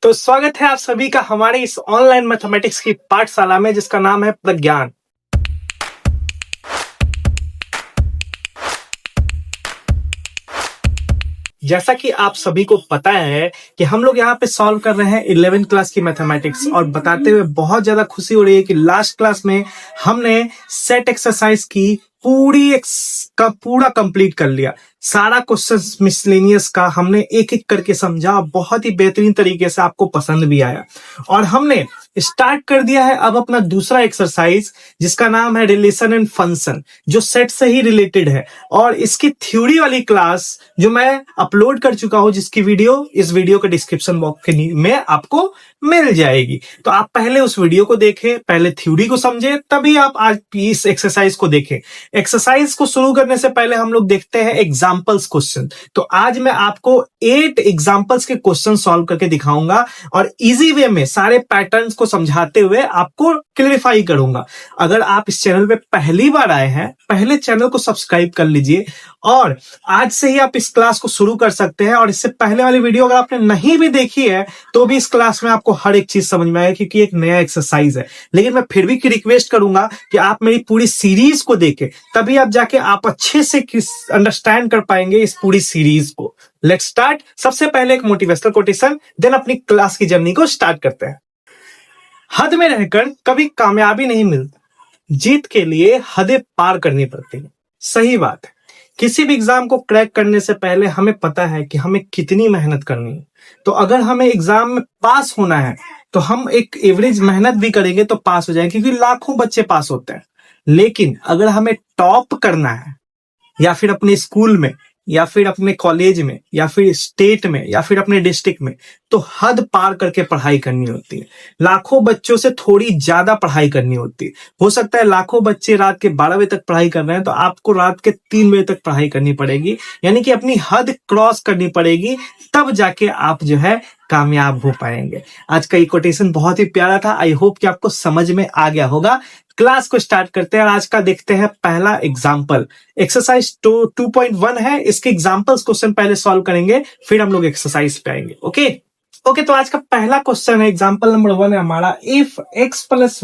तो स्वागत है आप सभी का हमारे इस ऑनलाइन मैथमेटिक्स की पाठशाला में जिसका नाम है प्रज्ञान। जैसा कि आप सभी को पता है कि हम लोग यहाँ पे सॉल्व कर रहे हैं 11th क्लास की मैथमेटिक्स और बताते हुए बहुत ज्यादा खुशी हो रही है कि लास्ट क्लास में हमने सेट एक्सरसाइज की पूरा कंप्लीट कर लिया। सारा क्वेश्चंस मिसलेनियस का हमने एक एक करके समझा, बहुत ही बेहतरीन तरीके से आपको पसंद भी आया और हमने स्टार्ट कर दिया है अब अपना दूसरा एक्सरसाइज जिसका नाम है रिलेशन एंड फंक्शन, जो सेट से ही रिलेटेड है और इसकी थ्योरी वाली क्लास जो मैं अपलोड कर चुका हूं, जिसकी वीडियो इस वीडियो के डिस्क्रिप्शन बॉक्स में आपको मिल जाएगी। तो आप पहले उस वीडियो को देखें, पहले थ्योरी को समझे, तभी आप आज इस एक्सरसाइज को देखें। एक्सरसाइज को शुरू करने से पहले हम लोग देखते हैं एग्जाम्पल्स क्वेश्चन। तो आज मैं आपको 8 एग्जाम्पल्स के क्वेश्चन सॉल्व करके दिखाऊंगा और इजी वे में सारे पैटर्न्स को समझाते हुए आपको क्लेरिफाई करूंगा। अगर आप इस चैनल पे पहली बार आए हैं, पहले चैनल को सब्सक्राइब कर लीजिए और आज से ही आप इस क्लास को शुरू कर सकते हैं। और इससे पहले वाली वीडियो अगर आपने नहीं भी देखी है तो भी इस क्लास में आपको हर एक चीज समझ में आएगा, क्योंकि एक नया एक्सरसाइज है। लेकिन मैं फिर भी रिक्वेस्ट करूंगा कि आप मेरी पूरी सीरीज को देखें, तभी आप जाके आप अच्छे से अंडरस्टैंड कर पाएंगे इस पूरी सीरीज को। Let's start. सबसे पहले एक मोटिवेशनल कोटेशन, देन अपनी क्लास की जर्नी को स्टार्ट करते हैं। हद में रहकर कभी कामयाबी नहीं मिलती, जीत के लिए हदें पार करनी पड़ती है। सही बात है। किसी भी एग्जाम को क्रैक करने से पहले हमें पता है कि हमें कितनी मेहनत करनी है। तो अगर हमें एग्जाम में पास होना है तो हम एक एवरेज मेहनत भी करेंगे तो पास हो जाएंगे, क्योंकि लाखों बच्चे पास होते हैं। लेकिन अगर हमें टॉप करना है, या फिर अपने स्कूल में, या फिर अपने कॉलेज में, या फिर स्टेट में, या फिर अपने डिस्ट्रिक्ट में, तो हद पार करके पढ़ाई करनी होती है। लाखों बच्चों से थोड़ी ज्यादा पढ़ाई करनी होती है। हो सकता है लाखों बच्चे रात के 12 बजे तक पढ़ाई कर रहे हैं, तो आपको रात के 3 बजे तक पढ़ाई करनी पड़ेगी, यानी कि अपनी हद क्रॉस करनी पड़ेगी, तब जाके आप जो है कामयाब हो पाएंगे। आज का ये कोटेशन बहुत ही प्यारा था। आई होप कि आपको समझ में आ गया होगा। क्लास को स्टार्ट करते हैं और आज का देखते हैं पहला एग्जाम्पल। एक्सरसाइज 2.1 है, इसके एग्जाम्पल्स क्वेश्चन पहले सॉल्व करेंगे, फिर हम लोग एक्सरसाइज पे आएंगे। ओके, तो आज का पहला क्वेश्चन है, एग्जाम्पल नंबर 1 है हमारा। If x plus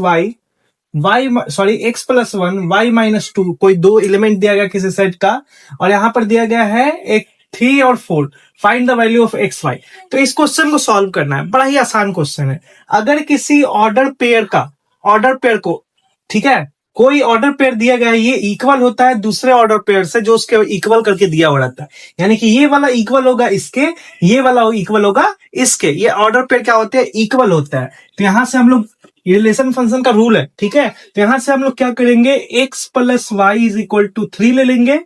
one y minus 2, कोई दो एलिमेंट दिया गया किसी सेट का और यहां पर दिया गया है एक 3 और 4, find the value of x y. तो इस क्वेश्चन को सॉल्व करना है, बड़ा ही आसान क्वेश्चन है। अगर किसी ऑर्डर पेयर को, ठीक है, कोई ऑर्डर पेयर दिया गया है, ये इक्वल होता है दूसरे ऑर्डर पेयर से जो उसके इक्वल करके दिया हुआ रहता है, यानी कि ये वाला इक्वल होगा इसके, ये वाला इक्वल होगा इसके। ये ऑर्डर पेयर क्या होते हैं? इक्वल होता है। तो यहां से हम लोग, रिलेशन फंक्शन का रूल है, ठीक है, तो यहां से हम लोग क्या करेंगे, x plus y is equal to 3 ले लेंगे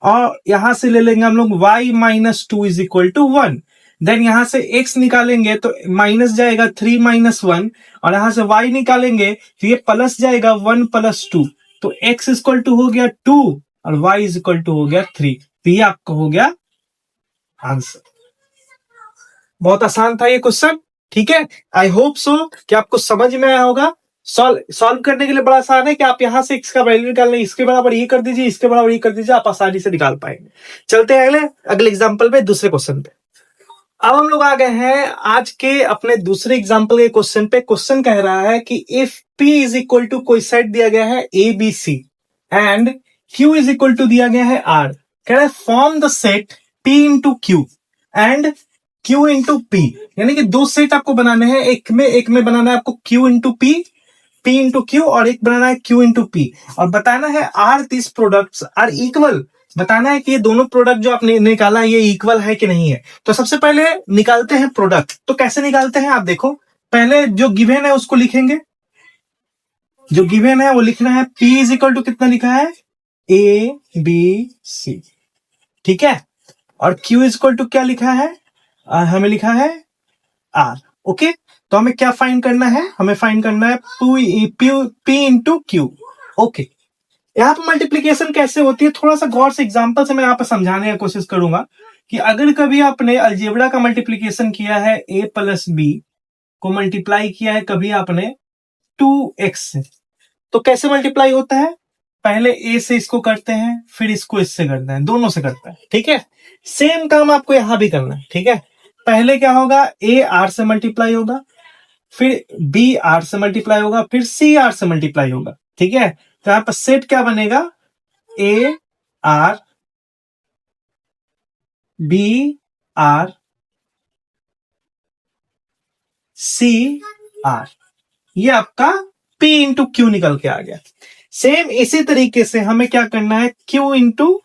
और यहां से ले लेंगे हम लोग y minus 2 is equal to 1। Then यहां से x निकालेंगे तो माइनस जाएगा 3 माइनस 1, और यहां से y निकालेंगे तो ये प्लस जाएगा 1 प्लस 2। तो x इक्वल टू हो गया 2 और y इज इक्वल टू हो गया 3। तो ये आपका हो गया आंसर। बहुत आसान था ये क्वेश्चन, ठीक है। आई होप सो कि आपको समझ में आया होगा। सॉल्व करने के लिए बड़ा आसान है कि आप यहां से x का वैल्यू निकाल लें, इसके बराबर ये कर दीजिए, इसके बराबर ये कर दीजिए, आप आसानी से निकाल पाएंगे। चलते हैं अगले एग्जाम्पल पे, दूसरे क्वेश्चन पे। अब हम लोग आ गए हैं आज के अपने दूसरे एग्जाम्पल के क्वेश्चन पे। क्वेश्चन कह रहा है कि if P is equal to, कोई सेट दिया गया है ABC and Q is equal to दिया गया है R। कह रहा है form the set P into Q and Q into P, यानी कि दो सेट आपको बनाने हैं। एक में बनाना है आपको Q into P into Q, और एक बनाना है Q इंटू P, और बताना है are this products are equal. बताना है कि ये दोनों प्रोडक्ट जो आपने निकाला ये इक्वल है कि नहीं है। तो सबसे पहले निकालते हैं प्रोडक्ट। तो कैसे निकालते हैं आप देखो, पहले जो गिवन है उसको लिखेंगे। जो गिवन है वो लिखना है P इज इक्वल टू कितना लिखा है, ABC, ठीक है, और Q इज इक्वल टू क्या लिखा है, हमें लिखा है R। ओके, तो हमें क्या फाइंड करना है, हमें फाइंड करना है P इंटू Q। ओके, यहाँ पे मल्टीप्लीकेशन कैसे होती है थोड़ा सा गौर से एग्जांपल से मैं यहाँ पे समझाने की कोशिश करूंगा कि अगर कभी आपने अलजेब्रा का मल्टीप्लीकेशन किया है, a प्लस बी को मल्टीप्लाई किया है कभी आपने 2x से, तो कैसे मल्टीप्लाई होता है, पहले a से इसको करते हैं, फिर इसको इससे करते हैं, दोनों से करते हैं, ठीक है। सेम काम आपको यहां भी करना है, ठीक है। पहले क्या होगा, ए आर से मल्टीप्लाई होगा, फिर बी आर से मल्टीप्लाई होगा, फिर सी आर से मल्टीप्लाई होगा। ठीक है, तो यहां पर सेट क्या बनेगा, A R B R C R, ये आपका P इंटू क्यू निकल के आ गया। सेम इसी तरीके से हमें क्या करना है, Q इंटू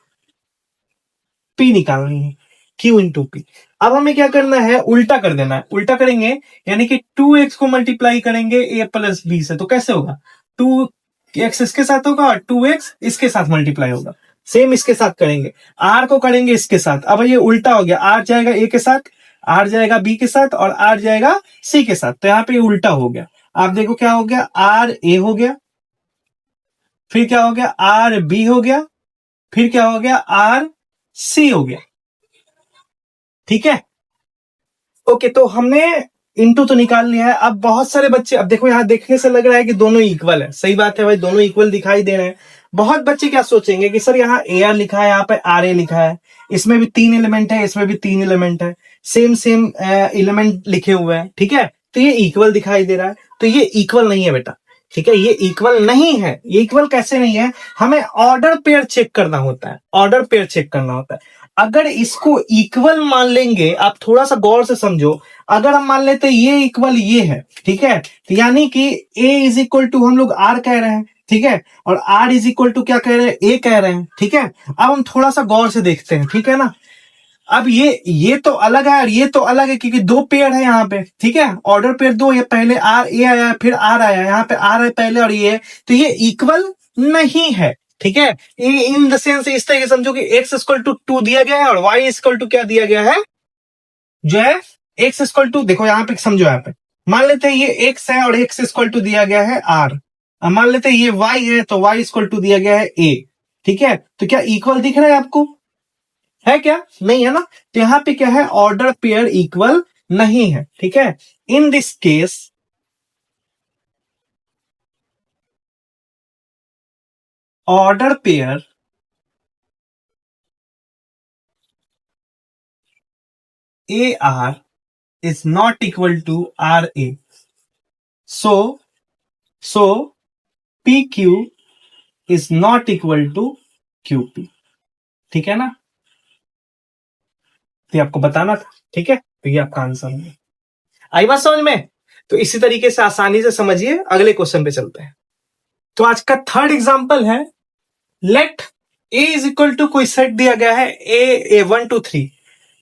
P निकालनी है, Q इंटू P। अब हमें क्या करना है, उल्टा कर देना है। उल्टा करेंगे यानी कि 2x को मल्टीप्लाई करेंगे a प्लस b से, तो कैसे होगा, 2x इसके साथ होगा और 2x इसके साथ मल्टीप्लाई होगा। सेम इसके साथ करेंगे, r को करेंगे इसके साथ। अब ये उल्टा हो गया, r जाएगा a के साथ, r जाएगा b के साथ और r जाएगा c के साथ, तो यहाँ पे उल्टा हो गया। आप देखो क्या हो गया, आर ए हो गया, फिर क्या हो गया, आर बी हो गया, फिर क्या हो गया, आर सी हो गया। ठीक है, ओके, तो हमने इनटू तो निकाल लिया है। अब बहुत सारे बच्चे, अब देखो यहां देखने से लग रहा है कि दोनों इक्वल है, सही बात है भाई, दोनों इक्वल दिखाई दे रहे हैं। बहुत बच्चे क्या सोचेंगे कि सर यहाँ ए आर लिखा है, यहाँ पे आर ए लिखा है, इसमें भी 3 एलिमेंट है, इसमें भी 3 एलिमेंट है, सेम सेम एलिमेंट लिखे हुए हैं, ठीक है, तो ये इक्वल दिखाई दे रहा है। तो ये इक्वल नहीं है बेटा, ठीक है, ये इक्वल नहीं है। ये इक्वल कैसे नहीं है, हमें ऑर्डर पेयर चेक करना होता है, ऑर्डर पेयर चेक करना होता है। अगर इसको इक्वल मान लेंगे, आप थोड़ा सा गौर से समझो, अगर हम मान लेते ये इक्वल ये है, ठीक है, तो यानी कि a इज इक्वल टू हम लोग r कह रहे हैं, ठीक है, और r इज इक्वल टू क्या कह रहे हैं, a कह रहे हैं, ठीक है। अब हम थोड़ा सा गौर से देखते हैं, ठीक है ना। अब ये तो अलग है और ये तो अलग है, क्योंकि दो पेयर है यहाँ पे, ठीक है, ऑर्डर पेयर दो, ये पहले आर ए आया फिर आर आया, यहाँ पे आर है पहले और ये है, तो ये इक्वल नहीं है, ठीक है। इन द सेंस इस तरह समझो कि x इक्वल टू 2 दिया गया है और y इक्वल टू क्या दिया गया है, जो है x इक्वल टू, देखो यहाँ पे समझो, यहाँ पे मान लेते हैं ये x है और x इक्वल टू दिया गया है r, अब मान लेते हैं ये y है तो y इक्वल टू दिया गया है a, ठीक है। तो क्या इक्वल दिख रहा है आपको, है क्या, नहीं है ना। तो यहां पे क्या है, ऑर्डर पेयर इक्वल नहीं है, ठीक है। In this case order pair A R is not equal to RA. So PQ is not equal to QP, ठीक है ना, तो आपको बताना था, ठीक है, तो ये आपका आंसर है। आई बात समझ में, तो इसी तरीके से आसानी से समझिए, अगले क्वेश्चन पे चलते हैं। तो आज का थर्ड एग्जांपल है, let A is equal to, कोई सेट दिया गया है ए 1 2 3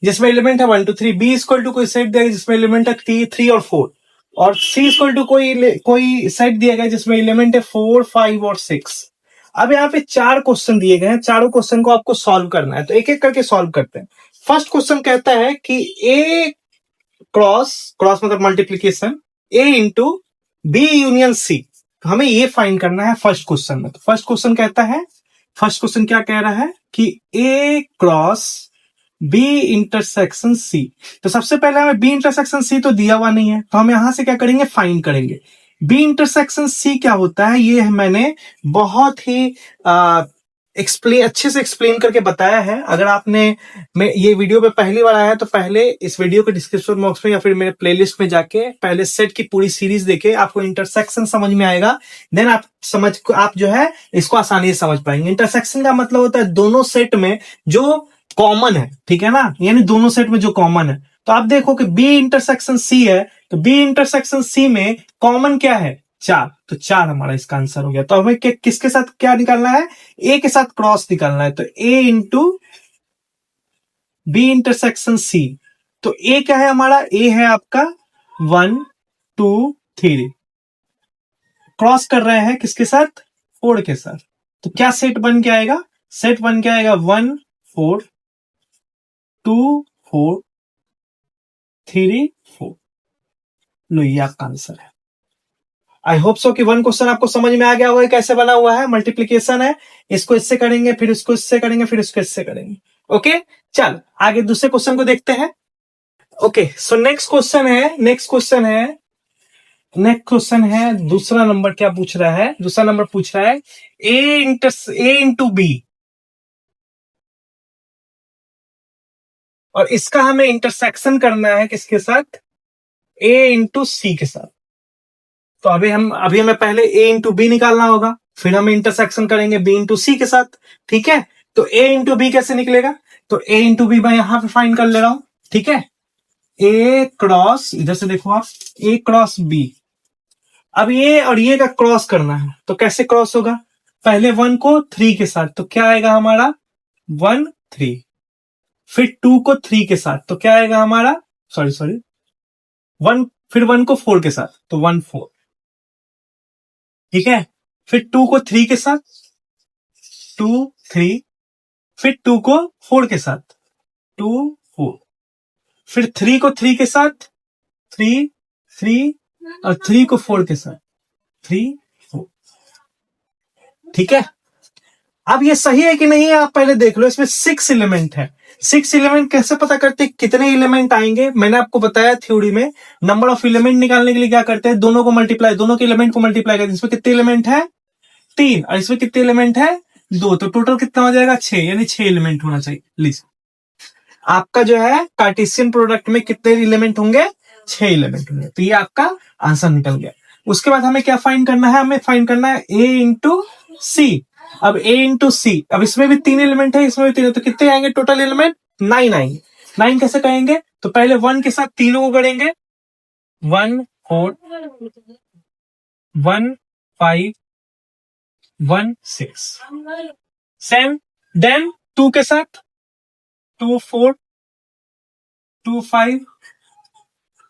जिसमें एलिमेंट है 1 2 3, बी इक्वल टू कोई सेट दिया गया जिसमें एलिमेंट है 3 और 4, और सी इक्वल टू कोई सेट दिया गया जिसमें एलिमेंट है 4 5 और 6। अब यहाँ पे 4 क्वेश्चन दिए गए हैं, चारों क्वेश्चन को आपको सॉल्व करना है, तो एक एक करके सॉल्व करते हैं। फर्स्ट क्वेश्चन कहता है कि ए क्रॉस क्रॉस मतलब मल्टीप्लीकेशन, ए इंटू बी यूनियन सी, तो हमें ये फाइंड करना है फर्स्ट क्वेश्चन में। तो फर्स्ट क्वेश्चन कहता है, फर्स्ट क्वेश्चन क्या कह रहा है कि ए क्रॉस बी इंटरसेक्शन सी, तो सबसे पहले हमें बी इंटरसेक्शन सी तो दिया हुआ नहीं है, तो हम यहां से क्या करेंगे, फाइंड करेंगे। बी इंटरसेक्शन सी क्या होता है, ये मैंने बहुत ही अच्छे से एक्सप्लेन करके बताया है। अगर आपने ये वीडियो पे पहली बार आया है तो पहले इस वीडियो के डिस्क्रिप्शन बॉक्स में या फिर मेरे प्लेलिस्ट में जाके पहले सेट की पूरी सीरीज देखे, आपको इंटरसेक्शन समझ में आएगा, देन आप जो है इसको आसानी से समझ पाएंगे। इंटरसेक्शन का मतलब होता है दोनों सेट में जो कॉमन है, ठीक है ना, यानी दोनों सेट में जो कॉमन है। तो आप देखो कि बी इंटरसेक्शन सी है, तो बी इंटरसेक्शन सी में कॉमन क्या है, 4, तो 4 हमारा इसका आंसर हो गया। तो हमें किसके साथ क्या निकालना है, ए के साथ क्रॉस निकालना है, तो ए इंटू बी इंटरसेक्शन सी, तो ए क्या है हमारा, ए है आपका 1 2 3, क्रॉस कर रहे हैं किसके साथ, 4 के साथ, तो क्या सेट बन के आएगा, सेट बन के आएगा 1 4 2 4 3 4, लो ये आपका आंसर है। आई होप सो कि 1 क्वेश्चन आपको समझ में आ गया होगा कैसे बना हुआ है, मल्टीप्लीकेशन है, इसको इससे करेंगे, फिर इसको इससे करेंगे, फिर इसको इससे करेंगे। ओके, चल आगे दूसरे क्वेश्चन को देखते हैं। ओके, सो नेक्स्ट क्वेश्चन है दूसरा नंबर, क्या पूछ रहा है, दूसरा नंबर पूछ रहा है ए इंटू बी, और इसका हमें इंटरसेक्शन करना है किसके साथ, A इंटू सी के साथ। तो अभी हमें पहले A इंटू बी निकालना होगा, फिर हम इंटरसेक्शन करेंगे B इंटू सी के साथ। ठीक है, तो A इंटू बी कैसे निकलेगा, तो A इंटू बी मैं यहां पे फाइंड कर ले रहा हूं। ठीक है, A क्रॉस, इधर से देखो आप, A क्रॉस B। अब ये और ये का क्रॉस करना है, तो कैसे क्रॉस होगा, पहले 1 को 3 के साथ, तो क्या आएगा हमारा 1 3, फिर 2 को 3 के साथ, तो क्या आएगा हमारा, सॉरी 1, फिर 1 को 4 के साथ, तो 1 4। ठीक है, फिर 2 को 3 के साथ 2 3, फिर 2 को 4 के साथ 2 4, फिर 3 को 3 के साथ 3 3, और 3 को 4 के साथ 3 4। ठीक है, अब ये सही है कि नहीं है आप पहले देख लो, इसमें 6 एलिमेंट है। 6 एलिमेंट कैसे पता करते हैं कितने एलिमेंट आएंगे, मैंने आपको बताया थ्योरी में, नंबर ऑफ एलिमेंट निकालने के लिए क्या करते हैं, दोनों को मल्टीप्लाई, दोनों के एलिमेंट को मल्टीप्लाई करते हैं। इसमें कितने एलिमेंट है 3, और इसमें कितने एलिमेंट है 2, तो टोटल कितना हो जाएगा 6, यानी 6 एलिमेंट होना चाहिए। लीजिए आपका जो है कार्टेशियन प्रोडक्ट में कितने एलिमेंट होंगे, 6 एलिमेंट होंगे, तो ये आपका आंसर निकल गया। उसके बाद हमें क्या फाइंड करना है, हमें फाइंड करना है A इंटू सी। अब A इंटू सी, अब इसमें भी 3 एलिमेंट है, इसमें भी 3 है, तो कितने आएंगे टोटल एलिमेंट 9 आएंगे। 9 कैसे कहेंगे, तो पहले 1 के साथ तीनों को करेंगे, 1 4 1 5 1 6, सेम, देन 2 के साथ 2 4 2 5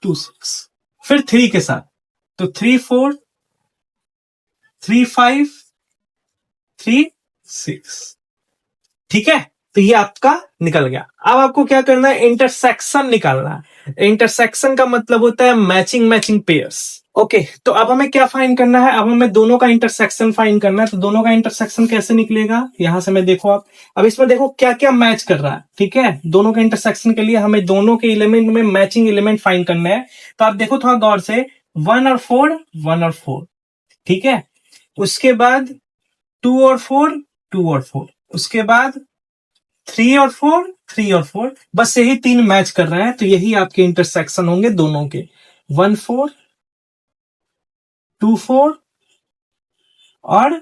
2 6, फिर 3 के साथ, तो 3 4 3 5 3 6। ठीक है, तो ये आपका निकल गया। अब आपको क्या करना है, इंटरसेक्शन निकालना है। इंटरसेक्शन का मतलब होता है मैचिंग पेयर्स। ओके, तो अब हमें क्या फाइंड करना है, अब हमें दोनों का इंटरसेक्शन फाइंड करना है। तो दोनों का इंटरसेक्शन कैसे निकलेगा, यहां से मैं देखो आप, अब इसमें देखो क्या क्या मैच कर रहा है। ठीक है, दोनों के इंटरसेक्शन के लिए हमें दोनों के एलिमेंट में मैचिंग एलिमेंट फाइंड करना है। तो आप देखो थोड़ा गौर से, 1 और 4 1 और 4। ठीक है, उसके बाद 2 और 4 2 और 4, उसके बाद 3 और 4 3 और 4, बस यही 3 मैच कर रहे हैं, तो यही आपके इंटरसेक्शन होंगे दोनों के, 1 4 2 4 और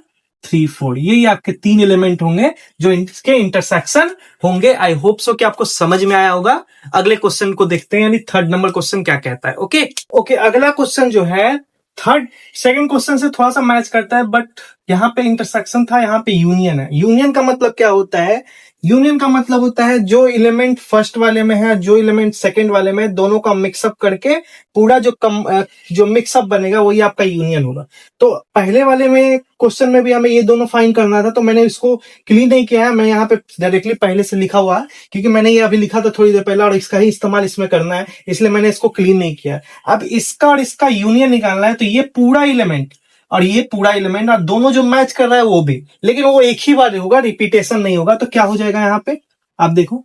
3 4। यही आपके 3 एलिमेंट होंगे जो इसके इंटरसेक्शन होंगे। आई होप सो कि आपको समझ में आया होगा। अगले क्वेश्चन को देखते हैं, यानी 3rd नंबर क्वेश्चन क्या कहता है। ओके, अगला क्वेश्चन जो है सेकंड क्वेश्चन से थोड़ा सा मैच करता है, बट यहां पे इंटरसेक्शन था, यहां पे यूनियन है। यूनियन का मतलब क्या होता है, यूनियन का मतलब होता है जो एलिमेंट फर्स्ट वाले में है, जो एलिमेंट सेकंड वाले में है, दोनों का मिक्सअप करके पूरा जो मिक्सअप बनेगा वही आपका यूनियन होगा। तो पहले वाले में क्वेश्चन में भी हमें ये दोनों फाइंड करना था, तो मैंने इसको क्लीन नहीं किया है, मैं यहाँ पे डायरेक्टली पहले से लिखा हुआ है, क्योंकि मैंने ये अभी लिखा था थोड़ी देर पहले और इसका ही इस्तेमाल इसमें करना है, इसलिए मैंने इसको क्लीन नहीं किया। अब इसका और इसका यूनियन निकालना है, तो ये पूरा एलिमेंट और ये पूरा एलिमेंट, और दोनों जो मैच कर रहा है वो भी, लेकिन वो एक ही बार होगा, रिपीटेशन नहीं होगा। तो क्या हो जाएगा यहाँ पे, आप देखो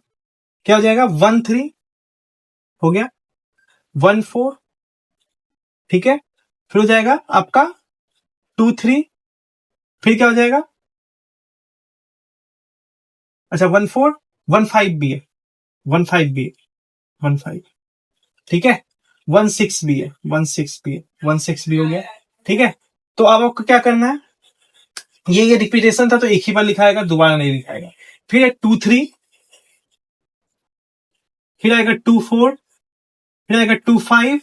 क्या हो जाएगा, 1 3 हो गया, 1 4, ठीक है, फिर हो जाएगा आपका 2 3, फिर क्या हो जाएगा, अच्छा 1 4 1 5 भी है, 1 5 भी है, 1 5, ठीक है, 1 6 भी है, 1 6 भी है, 1 6 भी हो गया। ठीक है, तो अब आपको क्या करना है, ये रिपीटेशन था तो एक ही बार लिखाएगा, दोबारा नहीं लिखाएगा। फिर है 2 3, फिर आएगा 2 4, फिर आएगा 2 5,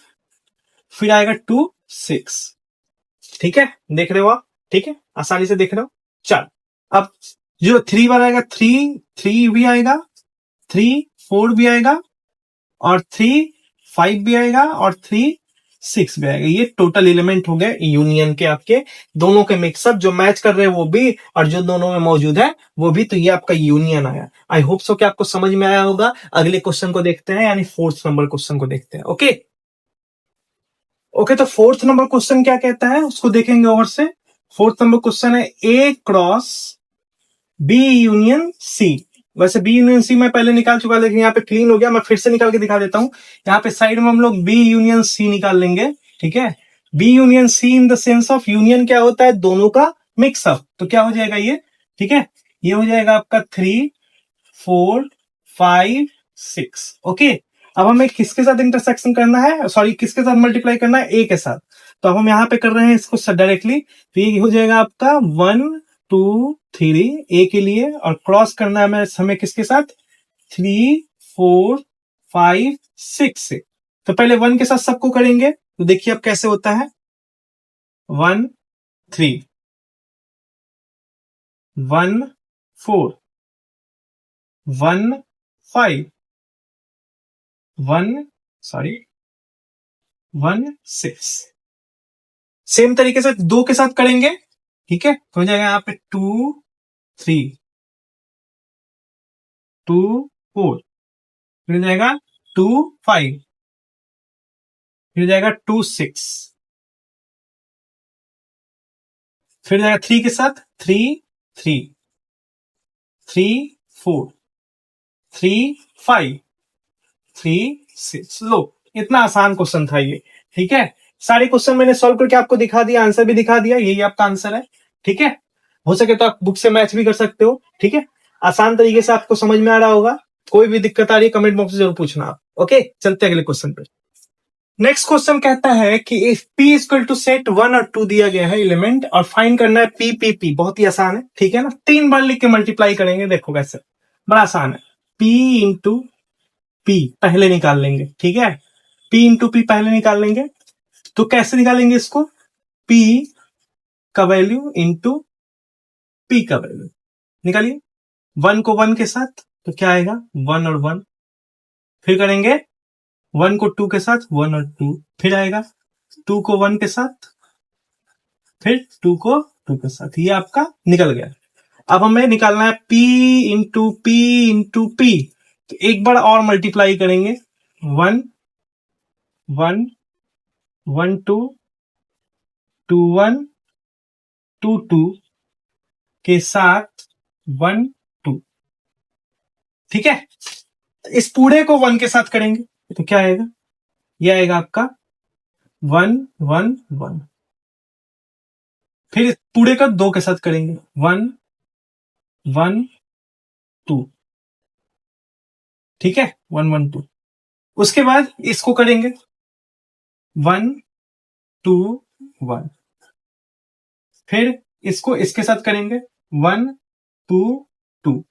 फिर आएगा 2 6। ठीक है, देख रहे हो आप, ठीक है, आसानी से देख रहे हो। चल, अब जो 3 वाला आएगा, 3 3 भी आएगा, 3 4 भी आएगा, और 3 5 भी आएगा, और 3 6 भी आएगा। ये टोटल एलिमेंट हो गए यूनियन के, आपके दोनों के मिक्सअप, जो मैच कर रहे हैं वो भी और जो दोनों में मौजूद है वो भी, तो ये आपका यूनियन आया। आई होप सो कि आपको समझ में आया होगा। अगले क्वेश्चन को देखते हैं, यानी 4th नंबर क्वेश्चन को देखते हैं। ओके, तो 4th नंबर क्वेश्चन क्या कहता है उसको देखेंगे और से। 4th नंबर क्वेश्चन है A cross B union C। वैसे B यूनियन C मैं पहले निकाल चुका, लेकिन यहाँ पे क्लीन हो गया, मैं फिर से निकाल के दिखा देता हूं। यहाँ पे साइड में हम लोग B यूनियन C निकाल लेंगे। ठीक है, B union C in the sense of union क्या होता है, दोनों का मिक्सअप। तो क्या हो जाएगा ये, ठीक है, ये हो जाएगा आपका 3 4 5 6। ओके, अब हमें किसके साथ इंटरसेक्शन करना है, सॉरी किसके साथ मल्टीप्लाई करना है, ए के साथ। तो अब हम यहाँ पे कर रहे हैं इसको डायरेक्टली, तो ये हो जाएगा आपका 1 2 3 ए के लिए, और क्रॉस करना है हमें किसके साथ, 3 4 5 6 से। तो पहले 1 के साथ सबको करेंगे, तो देखिए अब कैसे होता है, 1 3 1 4 1 5 1 सॉरी 1 6। सेम तरीके से 2 के साथ करेंगे, ठीक है, तो हो जाएगा यहाँ पे 2 3 2 4, फिर हो जाएगा 2 5, फिर हो जाएगा 2 6, फिर हो जाएगा 3 के साथ 3 3 3 4 3 5 3 6। लो, इतना आसान क्वेश्चन था ये, ठीक है। सारे क्वेश्चन मैंने सॉल्व करके आपको दिखा दिया, आंसर भी दिखा दिया, यही आपका आंसर है, ठीक है। हो सके तो आप बुक से मैच भी कर सकते हो, ठीक है। आसान तरीके से आपको समझ में आ रहा होगा। कोई भी दिक्कत आ रही है कमेंट बॉक्स में जरूर पूछना आप। ओके, चलते हैं अगले क्वेश्चन पे। नेक्स्ट क्वेश्चन कहता है कि if p equal to set 1 और 2 दिया गया है एलिमेंट, और फाइंड करना है p। बहुत ही आसान है, ठीक है ना, 3 बार लिख के मल्टीप्लाई करेंगे, देखो कैसे, बड़ा आसान है। p इंटू p पहले निकाल लेंगे, ठीक है, p इंटू p पहले निकाल लेंगे। तो कैसे निकालेंगे इसको, p का वैल्यू इंटू p का वैल्यू निकालिए, 1 को 1 के साथ तो क्या आएगा, 1 और 1, फिर करेंगे 1 को 2 के साथ 1 और 2, फिर आएगा 2 को 1 के साथ, फिर 2 को 2 के साथ, ये आपका निकल गया। अब हमें निकालना है p इंटू p, तो एक बार और मल्टीप्लाई करेंगे, 1 1 1 2 2 1 2 2 के साथ 1 2, ठीक है। इस पूरे को 1 के साथ करेंगे तो क्या आएगा, ये आएगा आपका 1 1 1, फिर इस पूरे का 2 के साथ करेंगे, 1 1 2, ठीक है, 1 1 2। उसके बाद इसको करेंगे 1 2 1, फिर इसको इसके साथ करेंगे 1 2 2,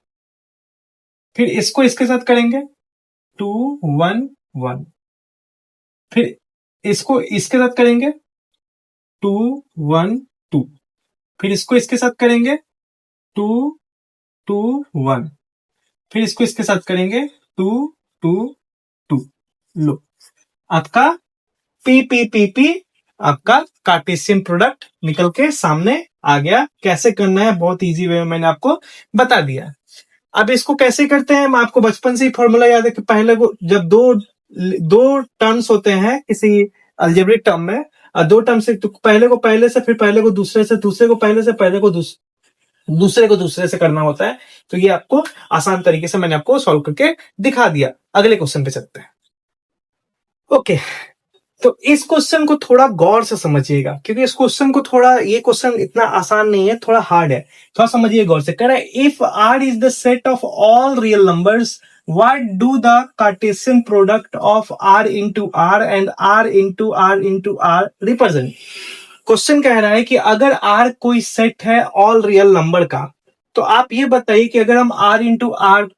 फिर इसको इसके साथ करेंगे 2 1 1, फिर इसको इसके साथ करेंगे 2 1 2, फिर इसको इसके साथ करेंगे 2 2 1, फिर इसको इसके साथ करेंगे 2 2 2। लो, आपका पी आपका कार्टेशियन प्रोडक्ट निकल के सामने आ गया। कैसे करना है, बहुत इजी वे में मैंने आपको बता दिया। अब इसको कैसे करते हैं, मैं आपको बचपन से ही फॉर्मूला याद है कि पहले को जब दो टर्म्स होते हैं किसी अलजेब्रिक टर्म में, दो टर्म से, तो पहले को पहले से, फिर पहले को दूसरे से, दूसरे को पहले से, पहले को दूसरे को दूसरे से करना होता है। तो ये आपको आसान तरीके से मैंने आपको सॉल्व करके दिखा दिया। अगले क्वेश्चन पे चलते हैं। ओके, तो इस क्वेश्चन को थोड़ा गौर से समझिएगा, क्योंकि इस क्वेश्चन को थोड़ा, ये क्वेश्चन इतना आसान नहीं है, थोड़ा हार्ड है। थोड़ा समझिए गौर से। कह रहा है if r is the set of all real numbers, what do the Cartesian product of r into r and r into r into r represent. Question कह रहा है कि अगर r कोई सेट है ऑल रियल नंबर का, तो आप ये बताइए कि अगर हम r इंटू r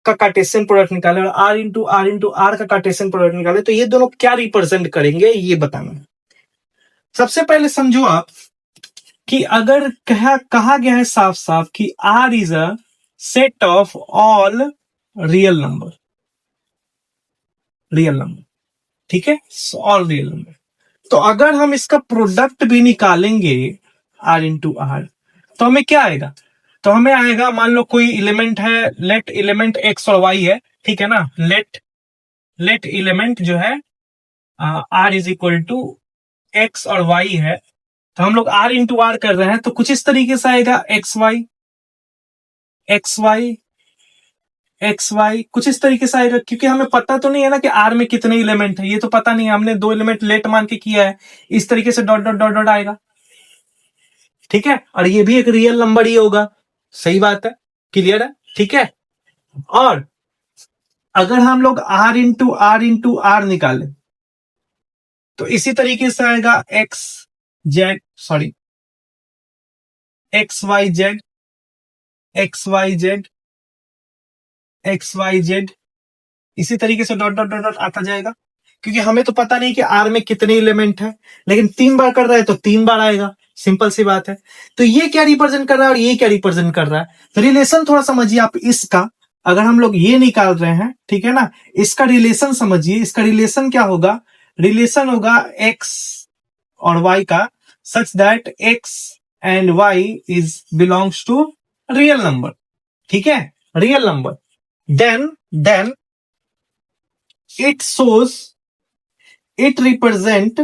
का कार्टेशियन प्रोडक्ट निकाले और r इंटू r का कार्टेशियन प्रोडक्ट निकाले, तो ये दोनों क्या रिप्रेजेंट करेंगे, ये बताना। सबसे पहले समझो आप कि अगर कहा गया है साफ साफ कि r is a set of all real number, ठीक है, ऑल रियल नंबर, तो अगर हम इसका प्रोडक्ट भी निकालेंगे r इंटू r, तो हमें क्या आएगा, तो हमें आएगा, मान लो कोई एलिमेंट है, लेट एलिमेंट x और y है, ठीक है ना, लेट एलिमेंट जो है r is equal to x और y है, तो हम लोग r इंटू r कर रहे हैं, तो कुछ इस तरीके से आएगा xy कुछ इस तरीके से आएगा, क्योंकि हमें पता तो नहीं है ना कि r में कितने एलिमेंट है, ये तो पता नहीं है, हमने 2 एलिमेंट लेट मान के किया है, इस तरीके से डॉट डॉट डॉट डॉट आएगा, ठीक है, और ये भी एक रियल नंबर ही होगा, सही बात है, क्लियर है, ठीक है। और अगर हम लोग R निकालें तो इसी तरीके से आएगा XY XYZ इसी तरीके से डॉट डॉट डॉट डॉट आता जाएगा, क्योंकि हमें तो पता नहीं कि आर में कितने एलिमेंट है, लेकिन 3 बार कर रहा है तो 3 बार आएगा, सिंपल सी बात है। तो ये क्या रिप्रेजेंट कर रहा है और ये क्या रिप्रेजेंट कर रहा है, तो रिलेशन थोड़ा समझिए आप इसका। अगर हम लोग ये निकाल रहे हैं, ठीक है ना, इसका रिलेशन समझिए। इसका रिलेशन क्या होगा, रिलेशन होगा एक्स और वाई का, such that x and y is belongs to real number, ठीक है, real number. Then it shows, it represent,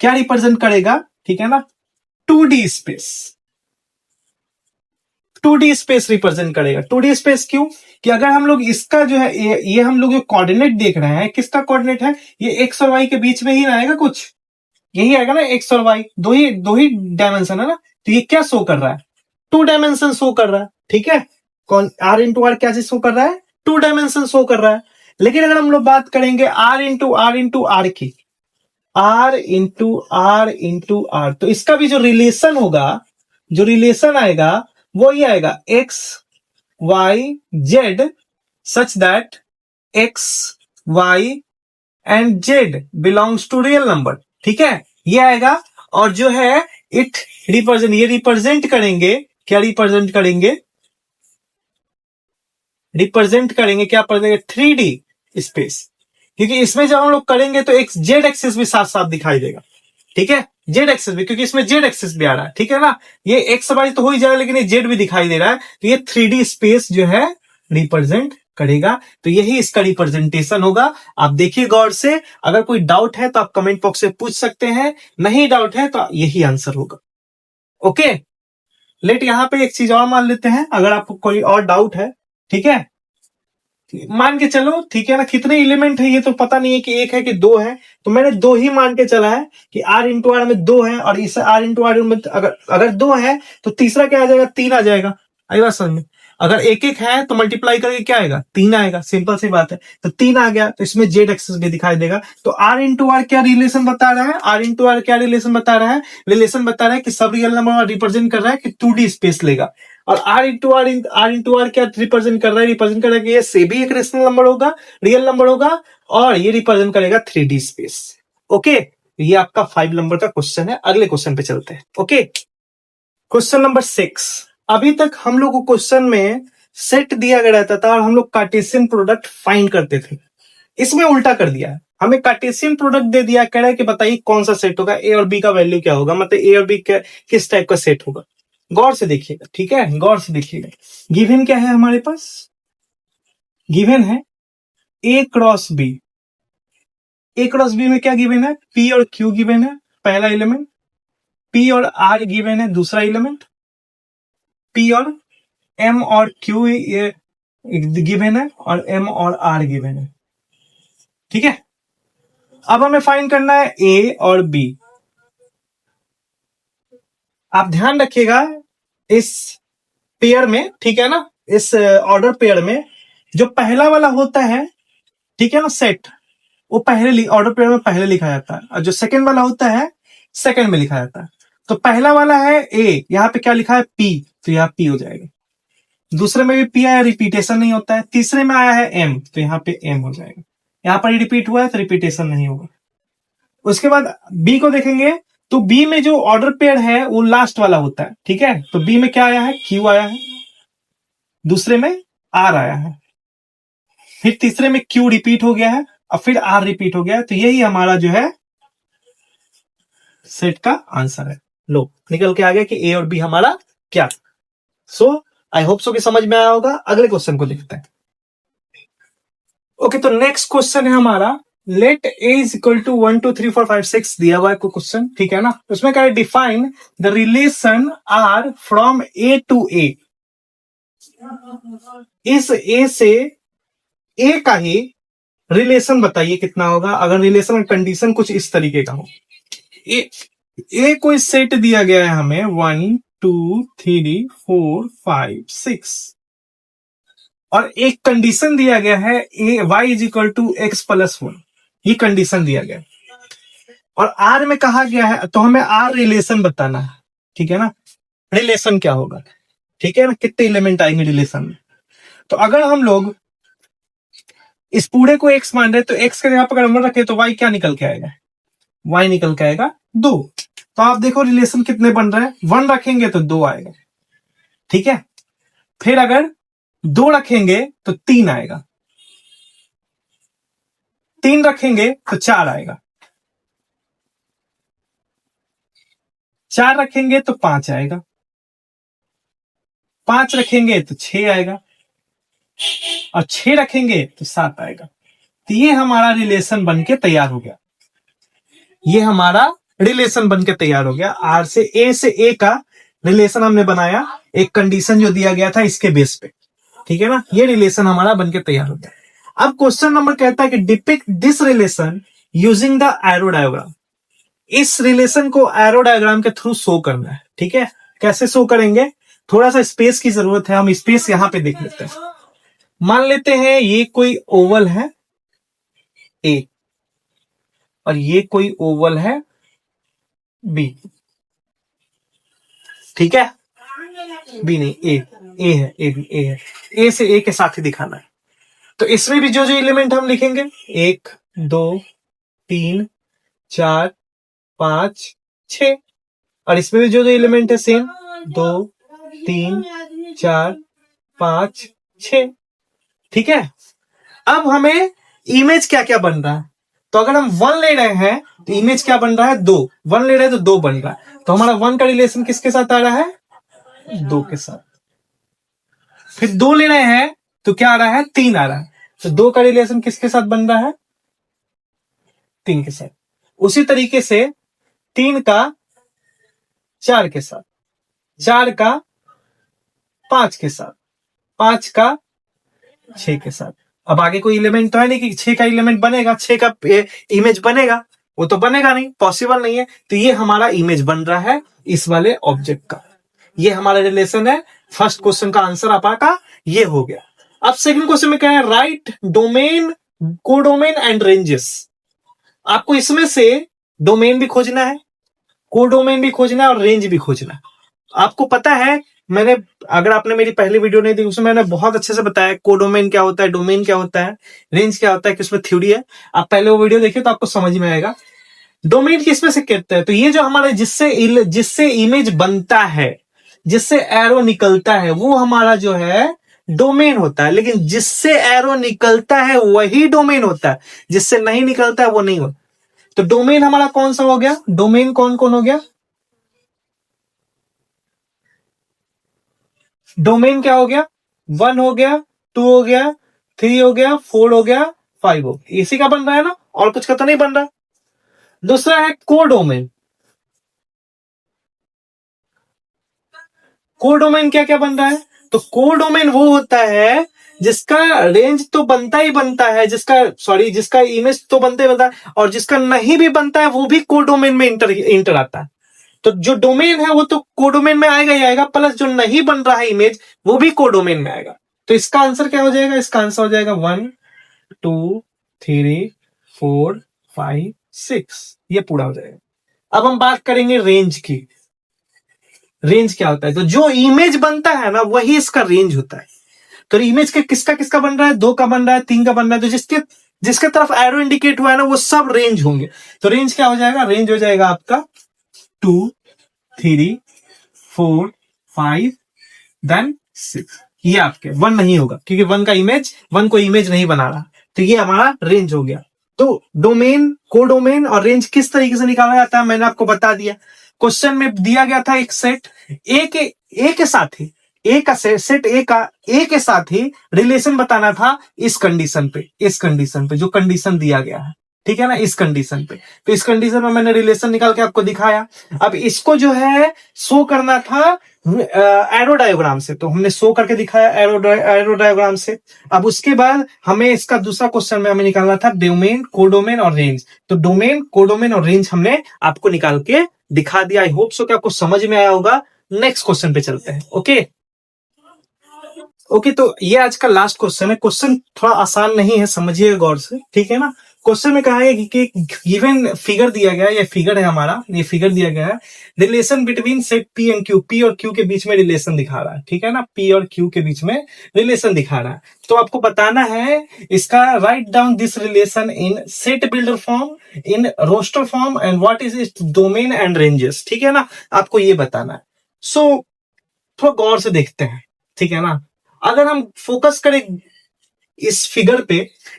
क्या रिप्रेजेंट करेगा, ठीक है ना, 2D space, 2D space represent करेगा। 2D स्पेस क्यों, कि अगर हम लोग इसका जो है ये हम लोग जो कोऑर्डिनेट देख रहे हैं, किसका कोऑर्डिनेट है, ये एक्स और वाई के बीच में ही आएगा, कुछ यही आएगा ना, एक्स और वाई दो ही डायमेंशन है ना, तो ये क्या शो कर रहा है, 2 डायमेंशन शो कर रहा है, ठीक है। कौन आर इंटू आर क्या चीज शो कर रहा है, 2 डायमेंशन शो कर रहा है। लेकिन अगर हम लोग बात करेंगे आर की, R इंटू आर, तो इसका भी जो रिलेशन होगा, जो रिलेशन आएगा वो ये आएगा XYZ, such that XY and Z belongs to real number, ठीक है, ये आएगा। और जो है इट रिप्रेजेंट, ये रिप्रेजेंट करेंगे, क्या रिप्रेजेंट करेंगे, रिप्रेजेंट करेंगे क्या, पढ़ेंगे 3D स्पेस, क्योंकि इसमें जब हम लोग करेंगे तो एक जेड एक्सिस भी साथ साथ दिखाई देगा, ठीक है, जेड एक्सिस भी, क्योंकि इसमें जेड एक्सिस भी आ रहा है, ठीक है ना, ये एक्स वाई तो हो ही जाएगा, लेकिन ये जेड भी दिखाई दे रहा है, तो ये 3D स्पेस जो है रिप्रेजेंट करेगा। तो यही इसका रिप्रेजेंटेशन होगा। आप देखिए गौर से, अगर कोई डाउट है तो आप कमेंट बॉक्स में पूछ सकते हैं, नहीं डाउट है तो यही आंसर होगा। ओके, लेट यहां पे एक चीज और मान लेते हैं, अगर आपको कोई और डाउट है, ठीक है, मान के चलो, ठीक है ना, कितने एलिमेंट है ये तो पता नहीं है कि एक है कि दो है, तो मैंने दो ही मान के चला है कि R इंटू आर में दो है, और इस R इंटू आर में अगर अगर दो है तो तीसरा क्या आ जाएगा, 3 आ जाएगा। आई बात समझ में, अगर एक एक है तो मल्टीप्लाई करके क्या आएगा, 3 आएगा, सिंपल सी बात है। तो 3 आ गया तो इसमें जेड एक्सेस भी दिखाई देगा। तो R इंटू आर क्या रिलेशन बता रहा है, R इंटू आर क्या रिलेशन बता रहा है, रिलेशन बता रहा है कि सब रियल नंबर रिप्रेजेंट कर रहा है कि 2D स्पेस लेगा। और R इंटू आर क्या रिप्रेजेंट कर रहा है, रिप्रेजेंट कर रहा है कि ये से भी एक रेशनल नंबर होगा, रियल नंबर होगा, और ये रिप्रेजेंट करेगा 3D स्पेस। ओके, ये आपका 5 नंबर का क्वेश्चन है। अगले क्वेश्चन पे चलते हैं। Okay, question number 6। अभी तक हम लोग को क्वेश्चन में सेट दिया गया रहता था और हम लोग कार्टेशियन प्रोडक्ट फाइंड करते थे। इसमें उल्टा कर दिया है, हमें कार्टेशियन प्रोडक्ट दे दिया, कह रहा है कि बताइए कौन सा सेट होगा, ए और बी का वैल्यू क्या होगा, मतलब ए और बी किस टाइप का सेट होगा। गौर से देखिएगा, ठीक है, गौर से देखिएगा। गिवन क्या है हमारे पास, गिवन है ए क्रॉस बी। ए क्रॉस बी में क्या गिवन है, पी और क्यू गिवन है पहला एलिमेंट, पी और आर गिवन है दूसरा एलिमेंट, पी और एम और क्यू गिवन है, और एम और आर गिवन है, ठीक है। अब हमें फाइंड करना है ए और बी। आप ध्यान रखिएगा इस पेयर में, ठीक है ना, इस ऑर्डर पेयर में जो पहला वाला होता है, ठीक है ना, सेट, वो पहले ऑर्डर पेयर में पहले लिखा जाता है, और जो सेकंड वाला होता है सेकंड में लिखा जाता है। तो पहला वाला है ए, यहां पे क्या लिखा है पी, तो यहां पी हो जाएगा। दूसरे में भी पी आया, रिपीटेशन नहीं होता है। तीसरे में आया है एम, तो यहाँ पे एम हो जाएगा। यहां पर रिपीट हुआ है तो रिपीटेशन नहीं होगा। उसके बाद बी को देखेंगे, तो बी में जो ऑर्डर पेयर है वो लास्ट वाला होता है, ठीक है। तो बी में क्या आया है, क्यू आया है, दूसरे में आर आया है, फिर तीसरे में क्यू रिपीट हो गया है, और फिर आर रिपीट हो गया है। तो यही हमारा जो है सेट का आंसर है। लो, निकल के आ गया कि ए और बी हमारा क्या। सो आई होप सो कि समझ में आया होगा। अगले क्वेश्चन को देखते हैं। ओके, तो नेक्स्ट क्वेश्चन है हमारा, let A is equal to 1 2 3 4 5 6 दिया हुआ है कोई क्वेश्चन, ठीक है ना। उसमें क्या है, define the relation R from A to A. इस ए से ए का ही रिलेशन बताइए कितना होगा, अगर रिलेशन कंडीशन कुछ इस तरीके का हो। ए कोई सेट दिया गया है हमें 1 2 3 4 5 6, और एक कंडीशन दिया गया है y is equal to x plus 1, ये कंडीशन दिया गया है। और r में कहा गया है, तो हमें r रिलेशन बताना है, ठीक है ना। रिलेशन क्या होगा, ठीक है ना, कितने एलिमेंट आएंगे रिलेशन में। तो अगर हम लोग इस पूरे को x मान रहे तो x के जगह पर अगर 1 रखे तो y क्या निकल के आएगा, y निकल के आएगा 2। तो आप देखो रिलेशन कितने बन रहे हैं, 1 रखेंगे तो 2 आएगा, ठीक है। फिर अगर 2 रखेंगे तो 3 आएगा, 3 रखेंगे तो 4 आएगा, 4 रखेंगे तो 5 आएगा, 5 रखेंगे तो 6 आएगा, और 6 रखेंगे तो 7 आएगा। तो ये हमारा रिलेशन बनके तैयार हो गया, ये हमारा रिलेशन बनके तैयार हो गया। आर से ए का रिलेशन हमने बनाया, एक कंडीशन जो दिया गया था इसके बेस पे, ठीक है ना। ये रिलेशन हमारा बनके तैयार हो गया। अब क्वेश्चन नंबर कहता है कि depict this relation using the arrow diagram. इस रिलेशन को एरो डायग्राम के थ्रू शो करना है, ठीक है। कैसे शो करेंगे, थोड़ा सा स्पेस की जरूरत है, हम स्पेस यहां पे देख लेते हैं। मान लेते हैं ये कोई ओवल है ए, और ये कोई ओवल है बी, ठीक है। बी नहीं, ए है, ए है, ए से ए के साथ ही दिखाना है। तो इसमें भी जो जो एलिमेंट हम लिखेंगे 1 2 3 4 5 6, और इसमें भी जो जो एलिमेंट है सेम 2 3 4 5 6, ठीक है। अब हमें इमेज क्या क्या बन रहा है, तो अगर हम 1 ले रहे हैं तो इमेज क्या बन रहा है 2, 1 ले रहे हैं तो 2 बन रहा है। तो हमारा 1 का रिलेशन किसके साथ आ रहा है, 2 के साथ। फिर 2 ले रहे हैं तो क्या आ रहा है, 3 आ रहा है। तो 2 का रिलेशन किसके साथ बन रहा है, 3 के साथ। उसी तरीके से 3 का 4 के साथ, 4 का 5 के साथ, 5 का 6 के साथ। अब आगे कोई एलिमेंट तो है नहीं कि 6 का एलिमेंट बनेगा, 6 का इमेज बनेगा, वो तो बनेगा नहीं, पॉसिबल नहीं है। तो ये हमारा इमेज बन रहा है इस वाले ऑब्जेक्ट का, ये हमारा रिलेशन है। फर्स्ट क्वेश्चन का आंसर आपका ये हो गया। अब सेकंड क्वेश्चन में क्या है, right domain, codomain and ranges. आपको इसमें से डोमेन भी खोजना है, कोडोमेन भी खोजना है, और रेंज भी खोजना है। आपको पता है, मैंने, अगर आपने मेरी पहली वीडियो नहीं देखी उसमें मैंने बहुत अच्छे से बताया कोडोमेन क्या होता है, डोमेन क्या होता है, रेंज क्या होता है, कि उसमें थ्योरी है। आप पहले वो वीडियो देखिए तो आपको समझ में आएगा। डोमेन किसमें से कहते हैं, तो ये जो हमारे जिससे इमेज बनता है, जिससे एरो निकलता है, वो हमारा जो है डोमेन होता है। लेकिन जिससे एरो निकलता है वही डोमेन होता है, जिससे नहीं निकलता है वो नहीं होता। तो डोमेन हमारा कौन सा हो गया, डोमेन कौन कौन हो गया, डोमेन क्या हो गया, 1 हो गया, 2 हो गया, 3 हो गया, 4 हो गया, 5 हो गया। इसी का बन रहा है ना, और कुछ का तो नहीं बन रहा। दूसरा है कोडोमेन। कोडोमेन क्या क्या बन रहा है, तो कोडोमेन वो होता है जिसका रेंज तो बनता ही बनता है, जिसका इमेज तो बनता ही बनता है, और जिसका नहीं भी बनता है वो भी कोडोमेन में इंटर आता है। तो जो डोमेन है वो तो कोडोमेन में आएगा ही आएगा, प्लस जो नहीं बन रहा है इमेज वो भी कोडोमेन में आएगा। तो इसका आंसर क्या हो जाएगा, इसका आंसर हो जाएगा 1 2 3 4 5 6, ये पूरा हो जाएगा। अब हम बात करेंगे रेंज की। रेंज क्या होता है, तो जो इमेज बनता है ना वही इसका रेंज होता है। तो इमेज के किसका किसका बन रहा है, 2 का बन रहा है, 3 का बन रहा है, तो जिसके तरफ एरो इंडिकेट हुआ है ना वो सब रेंज होंगे। तो रेंज क्या हो जाएगा, रेंज हो जाएगा आपका 2 3 4 5 देन 6। ये आपके 1 नहीं होगा क्योंकि 1 को इमेज नहीं बना रहा। तो ये हमारा रेंज हो गया। तो डोमेन, कोडोमेन और रेंज किस तरीके से निकाला जाता है मैंने आपको बता दिया। क्वेश्चन में दिया गया था एक सेट ए के साथ ही, ए का सेट ए का ए के साथ ही रिलेशन बताना था इस कंडीशन पे जो कंडीशन दिया गया है, ठीक है ना, इस कंडीशन पे। तो इस कंडीशन में मैंने रिलेशन निकाल के आपको दिखाया। अब इसको जो है शो करना था एरो डायग्राम से, तो हमने शो करके दिखाया एरो डायग्राम से। अब उसके बाद हमें इसका दूसरा क्वेश्चन में हमें निकालना था डोमेन, कोडोमेन और रेंज। तो डोमेन, कोडोमेन और रेंज हमने आपको निकाल के दिखा दिया। आई होप सो कि आपको समझ में आया होगा। नेक्स्ट क्वेश्चन पे चलते हैं। ओके, ओके, तो ये आज का लास्ट क्वेश्चन है। क्वेश्चन थोड़ा आसान नहीं है, समझिएगा गौर से, ठीक है ना। क्वेश्चन में कहा है कि गिवन फिगर दिया गया है, ये फिगर है हमारा, ये फिगर दिया गया है, relation between set P and Q, P और क्यू के बीच में रिलेशन दिखा रहा है, ठीक है ना, पी और क्यू के बीच में रिलेशन दिखा रहा है। तो आपको बताना है इसका, write down this relation in set builder form, in roster form, and what is its domain and ranges, ठीक है ना, आपको ये बताना है। सो थोड़ा गौर से देखते हैं, ठीक है ना। अगर हम फोकस करें इस फिगर पे,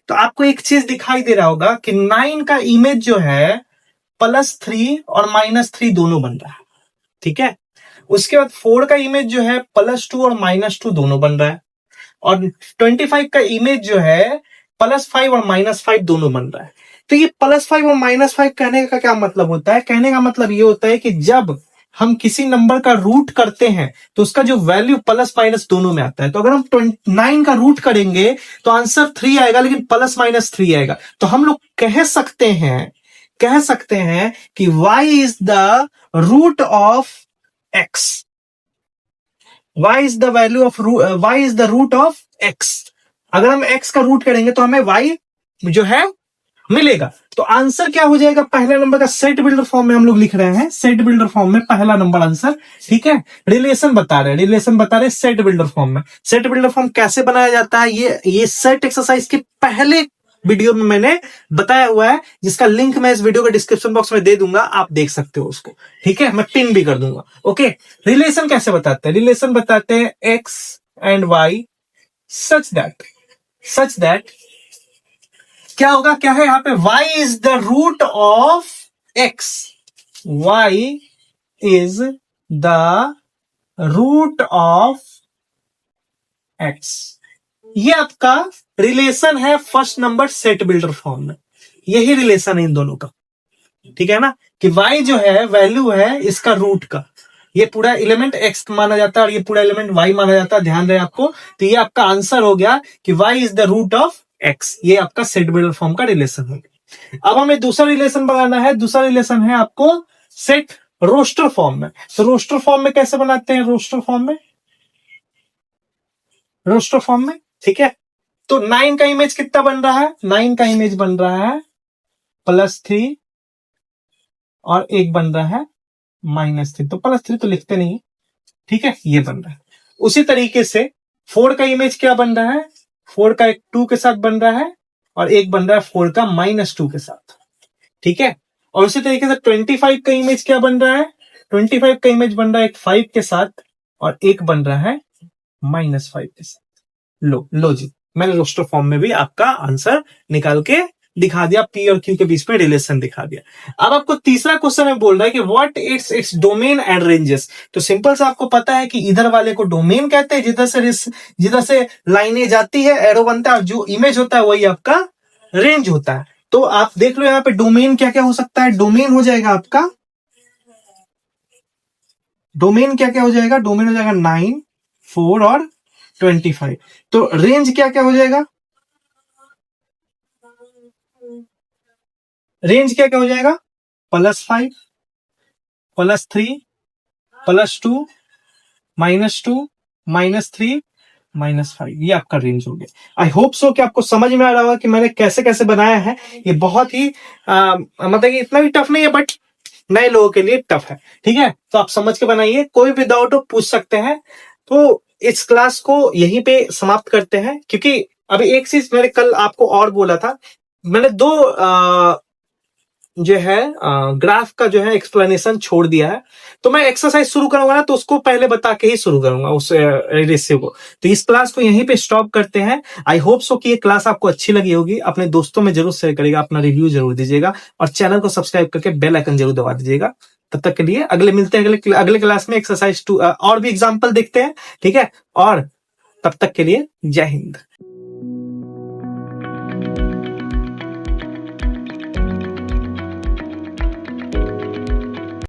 तो आपको एक चीज दिखाई दे रहा होगा कि 9 का इमेज जो है +3 और -3 दोनों बन रहा है, ठीक है। उसके बाद 4 का इमेज जो है +2 और -2 दोनों बन रहा है, और 25 का इमेज जो है +5 और -5 दोनों बन रहा है। तो ये +5 और -5 कहने का क्या मतलब होता है? कहने का मतलब ये होता है कि जब हम किसी नंबर का रूट करते हैं तो उसका जो वैल्यू प्लस माइनस दोनों में आता है। तो अगर हम 9 का रूट करेंगे तो आंसर 3 आएगा, लेकिन +-3 आएगा। तो हम लोग कह सकते हैं कि y is the root of x, y is the root of x। अगर हम x का रूट करेंगे तो हमें y जो है मिलेगा। तो आंसर क्या हो जाएगा? पहला नंबर का सेट बिल्डर फॉर्म में हम लोग लिख रहे हैं, सेट बिल्डर फॉर्म में पहला नंबर आंसर, ठीक है। रिलेशन बता रहे हैं सेट बिल्डर फॉर्म में। सेट बिल्डर फॉर्म कैसे बनाया जाता है, ये सेट एक्सरसाइज के पहले वीडियो में मैंने बताया हुआ है, जिसका लिंक मैं इस वीडियो के डिस्क्रिप्शन बॉक्स में दे दूंगा, आप देख सकते हो उसको, ठीक है, मैं पिन भी कर दूंगा। ओके, रिलेशन कैसे बताते हैं? रिलेशन बताते हैं x and y such that क्या होगा, क्या है यहां पे, y is the root of x, y is the root of x। ये आपका रिलेशन है first number set builder form में, यही रिलेशन है इन दोनों का, ठीक है ना, कि y जो है वैल्यू है इसका रूट का, ये पूरा एलिमेंट x माना जाता है और ये पूरा एलिमेंट y माना जाता है, ध्यान रहे आपको। तो ये आपका आंसर हो गया कि y is the root of x, ये आपका सेट बिल्डर फॉर्म का रिलेशन हो गया। अब हमें दूसरा रिलेशन बनाना है, दूसरा रिलेशन है आपको सेट रोस्टर फॉर्म में। तो रोस्टर फॉर्म में कैसे बनाते हैं? रोस्टर फॉर्म में, ठीक है। तो 9 का इमेज कितना बन रहा है? 9 का इमेज बन रहा है +3 और एक बन रहा है -3, तो +3 तो लिखते नहीं, ठीक है, ये बन रहा है। उसी तरीके से 4 का इमेज क्या बन रहा है? 4 का एक 2 के साथ बन रहा है और एक बन रहा है 4 का -2 के साथ, ठीक है। और उसी तरीके से 25 का इमेज क्या बन रहा है? 25 का इमेज बन रहा है एक 5 के साथ और एक बन रहा है -5 के साथ। लो जी, मैंने रोस्टर फॉर्म में भी आपका आंसर निकाल के दिखा दिया, पी और क्यू के बीच में रिलेशन दिखा दिया। अब आपको तीसरा क्वेश्चन में बोल रहा है कि what it's domain and ranges. तो सिंपल से आपको पता है कि इधर वाले को डोमेन कहते हैं, जिधर से लाइनें जाती है, एरो बनता है, और जो इमेज होता है वही आपका रेंज होता है। तो आप देख लो यहाँ पे डोमेन क्या क्या हो सकता है। डोमेन हो जाएगा आपका, डोमेन क्या क्या हो जाएगा? डोमेन हो जाएगा 9, 4 और 25। तो रेंज क्या क्या हो जाएगा? रेंज क्या क्या हो जाएगा? +5, +3, +2, -2, -3, -5, ये आपका रेंज हो गया। आई होप सो कि आपको समझ में आ रहा होगा कि मैंने कैसे कैसे बनाया है। ये बहुत ही मतलब कि इतना भी टफ नहीं है, बट नए लोगों के लिए टफ है, ठीक है। तो आप समझ के बनाइए, कोई भी डाउट हो पूछ सकते हैं। तो इस क्लास को यहीं पे समाप्त करते हैं, क्योंकि अभी एक चीज मैंने कल आपको और बोला था, मैंने 2 जो है ग्राफ का जो है एक्सप्लेनेशन छोड़ दिया है। तो मैं एक्सरसाइज शुरू करूंगा ना, तो उसको पहले बता के ही शुरू करूंगा उस रेशियो को। तो इस क्लास को यहीं पे स्टॉप करते हैं। आई होप सो कि ये क्लास आपको अच्छी लगी होगी। अपने दोस्तों में जरूर शेयर करिएगा, अपना रिव्यू जरूर दीजिएगा और चैनल को सब्सक्राइब करके बेल आइकन जरूर दबा दीजिएगा। तब तक के लिए अगले मिलते हैं अगले क्लास में एक्सरसाइज 2 और भी एग्जाम्पल देखते हैं, ठीक है। और तब तक के लिए जय हिंद।